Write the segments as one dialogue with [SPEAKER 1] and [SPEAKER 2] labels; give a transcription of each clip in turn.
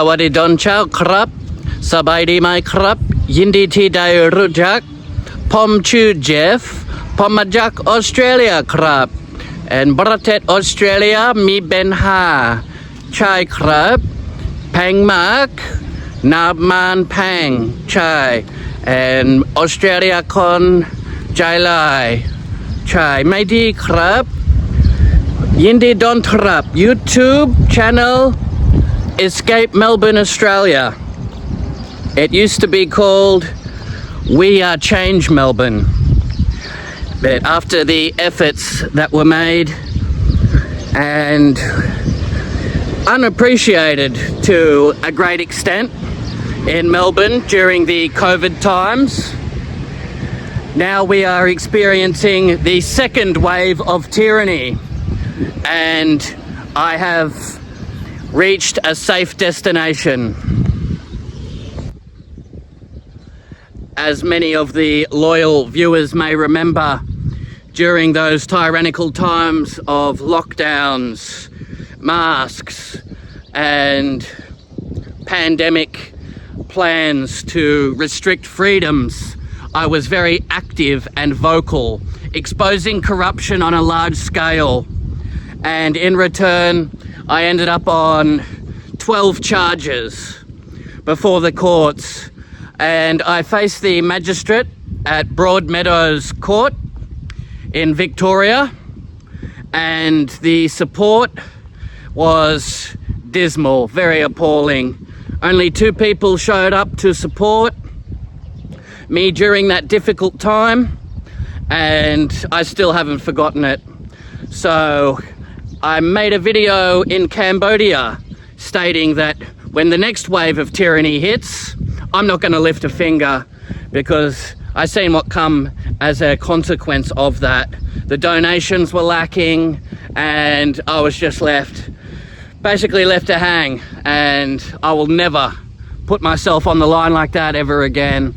[SPEAKER 1] วัสดีตอนเช้าครับสบายดีไหมครับยินดีที่ได้รู้จักผมชื่อเจฟผมมาจากออสเตรเลียครับประเทศออสเตรเลียมีปัญหาใช่ครับแพงมากน้ำมันแพงใช่ออสเตรเลียคนใจร้ายใช่ไม่ดีครับยินดีต้อนรับ YouTube channel Escape Melbourne Australia. It used to be called We Are Change Melbourne, but after the efforts that were made and unappreciated to a great extent in Melbourne during the COVID times, now we are experiencing the second wave of tyranny, and I have reached a safe destination. As many of the loyal viewers may remember, during those tyrannical times of lockdowns, masks, and pandemic plans to restrict freedoms, I was very active and vocal, exposing corruption on a large scale. And in return, I ended up on 12 charges before the courts, and I faced the magistrate at Broadmeadows Court in Victoria, and the support was dismal, very appalling. Only 2 people showed up to support me during that difficult time, and I still haven't forgotten it. So I made a video in Cambodia stating that when the next wave of tyranny hits, I'm not going to lift a finger, because I seen what come as a consequence of that. The donations were lacking, and I was just basically left to hang, and I will never put myself on the line like that ever again.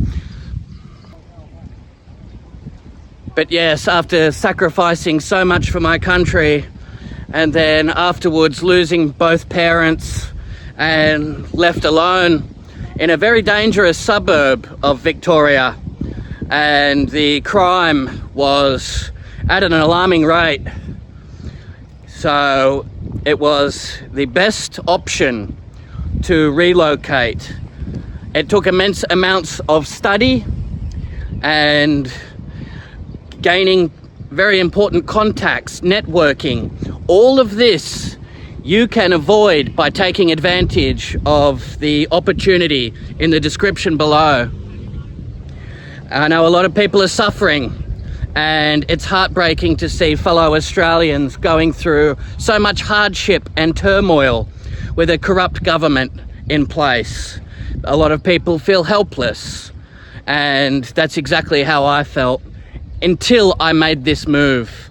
[SPEAKER 1] But yes, after sacrificing so much for my country, and then afterwards losing both parents and left alone in a very dangerous suburb of Victoria, and the crime was at an alarming rate, so it was the best option to relocate. It took immense amounts of study and gaining very important contacts, networking. All of this you can avoid by taking advantage of the opportunity in the description below. I know a lot of people are suffering, and it's heartbreaking to see fellow Australians going through so much hardship and turmoil with a corrupt government in place. A lot of people feel helpless, and that's exactly how I felt until I made this move.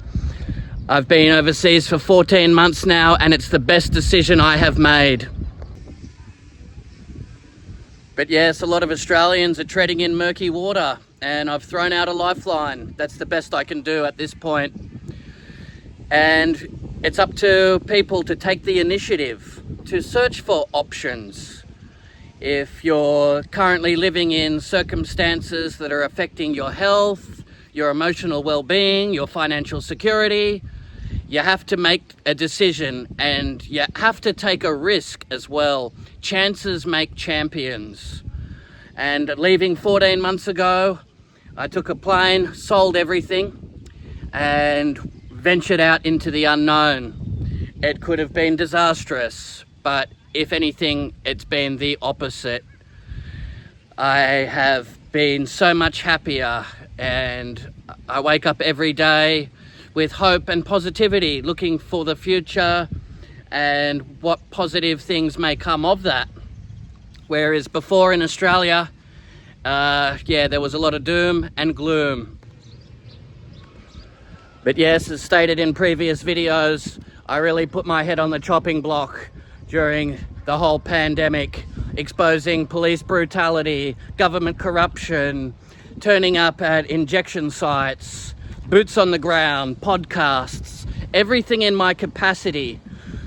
[SPEAKER 1] I've been overseas for 14 months now, and it's the best decision I have made. But yes, a lot of Australians are treading in murky water, and I've thrown out a lifeline. That's the best I can do at this point. And it's up to people to take the initiative to search for options. If you're currently living in circumstances that are affecting your health, your emotional well-being, your financial security, you have to make a decision, and you have to take a risk as well. Chances make champions. And leaving 14 months ago, I took a plane, sold everything, and ventured out into the unknown. It could have been disastrous, but if anything, it's been the opposite. I have been so much happier, and I wake up every day with hope and positivity, looking for the future and what positive things may come of that. Whereas before in Australia, there was a lot of doom and gloom. But yes, as stated in previous videos, I really put my head on the chopping block during the whole pandemic, exposing police brutality, government corruption, turning up at injection sites, boots on the ground, podcasts, everything in my capacity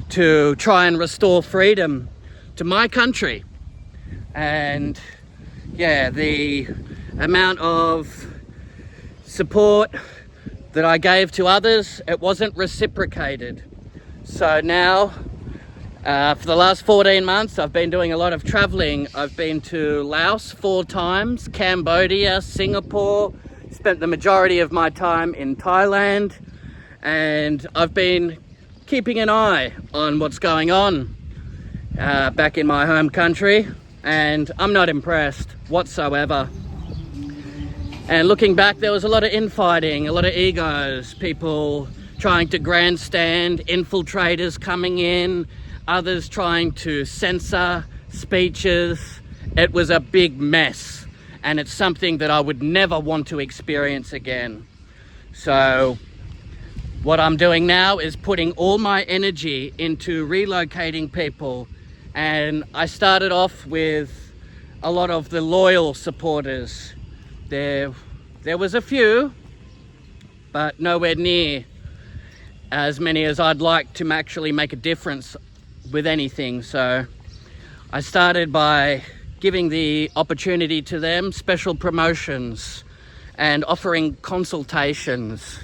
[SPEAKER 1] to try and restore freedom to my country. And yeah, the amount of support that I gave to others, it wasn't reciprocated. So now, for the last 14 months, I've been doing a lot of traveling. I've been to Laos 4 times, Cambodia, Singapore, spent the majority of my time in Thailand, and I've been keeping an eye on what's going on back in my home country, and I'm not impressed whatsoever. And looking back, there was a lot of infighting, a lot of egos, people trying to grandstand, infiltrators coming in, others trying to censor speeches. It was a big mess, and it's something that I would never want to experience again. So what I'm doing now is putting all my energy into relocating people, and I started off with a lot of the loyal supporters. There was a few, but nowhere near as many as I'd like to actually make a difference with anything. So I started by giving the opportunity to them, special promotions, and offering consultations.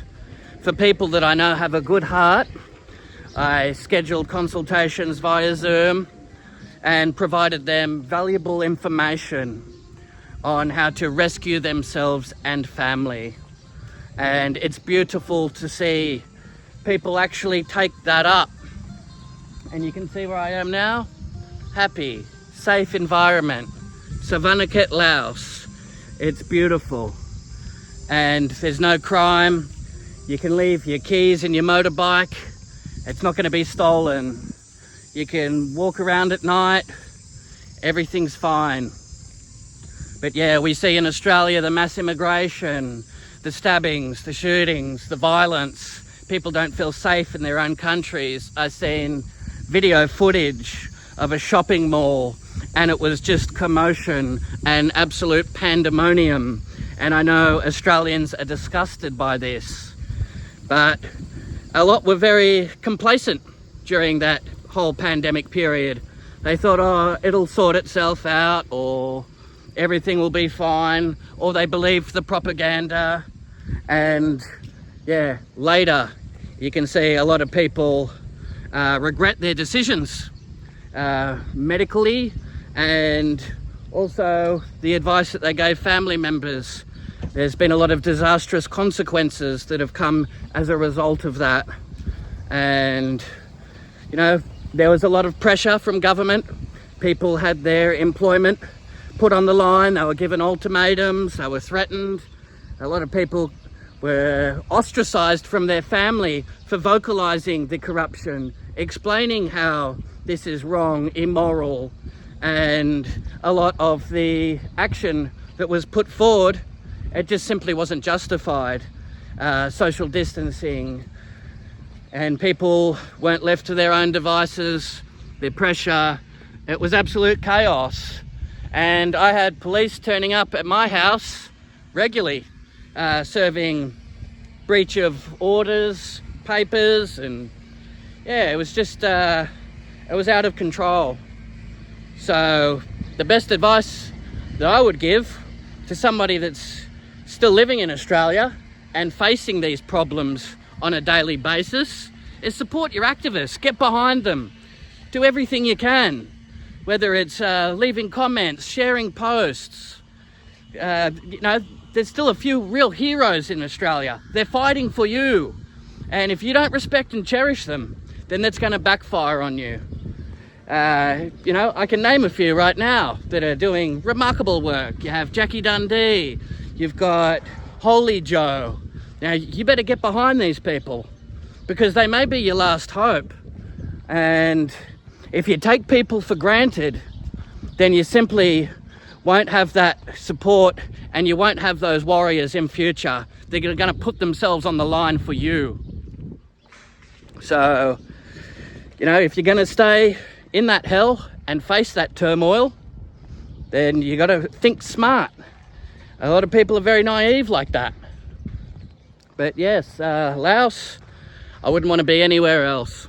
[SPEAKER 1] For people that I know have a good heart, I scheduled consultations via Zoom and provided them valuable information on how to rescue themselves and family. And it's beautiful to see people actually take that up. And you can see where I am now. Happy, safe environment. Savanakhet, Laos. It's beautiful. And there's no crime. You can leave your keys in your motorbike. It's not going to be stolen. You can walk around at night. Everything's fine. But yeah, we see in Australia the mass immigration, the stabbings, the shootings, the violence. People don't feel safe in their own countries. I've seen video footage of a shopping mall, and it was just commotion and absolute pandemonium. And I know Australians are disgusted by this, but a lot were very complacent during that whole pandemic period. They thought, oh, it'll sort itself out, or everything will be fine, or they believed the propaganda. And yeah, later you can see a lot of people regret their decisions medically, and also the advice that they gave family members. There's been a lot of disastrous consequences that have come as a result of that. And you know, there was a lot of pressure from government. People had their employment put on the line. They were given ultimatums. They were threatened. A lot of people were ostracized from their family for vocalizing the corruption, explaining how this is wrong, immoral, and a lot of the action that was put forward, it just simply wasn't justified. Social distancing, and people weren't left to their own devices, their pressure. It was absolute chaos. And I had police turning up at my house regularly, serving breach of orders, papers, and yeah, it was just, it was out of control. So the best advice that I would give to somebody that's still living in Australia and facing these problems on a daily basis is support your activists, get behind them, do everything you can. Whether it's leaving comments, sharing posts, you know, there's still a few real heroes in Australia. They're fighting for you. And if you don't respect and cherish them, then that's going to backfire on you. You know, I can name a few right now that are doing remarkable work. You have Jackie Dundee, you've got Holy Joe. Now, you better get behind these people, because they may be your last hope. And if you take people for granted, then you simply won't have that support, and you won't have those warriors in future. They're going to put themselves on the line for you. So, you know, if you're going to stay in that hell and face that turmoil, then you got to think smart. A lot of people are very naive like that. But yes, Laos, I wouldn't want to be anywhere else.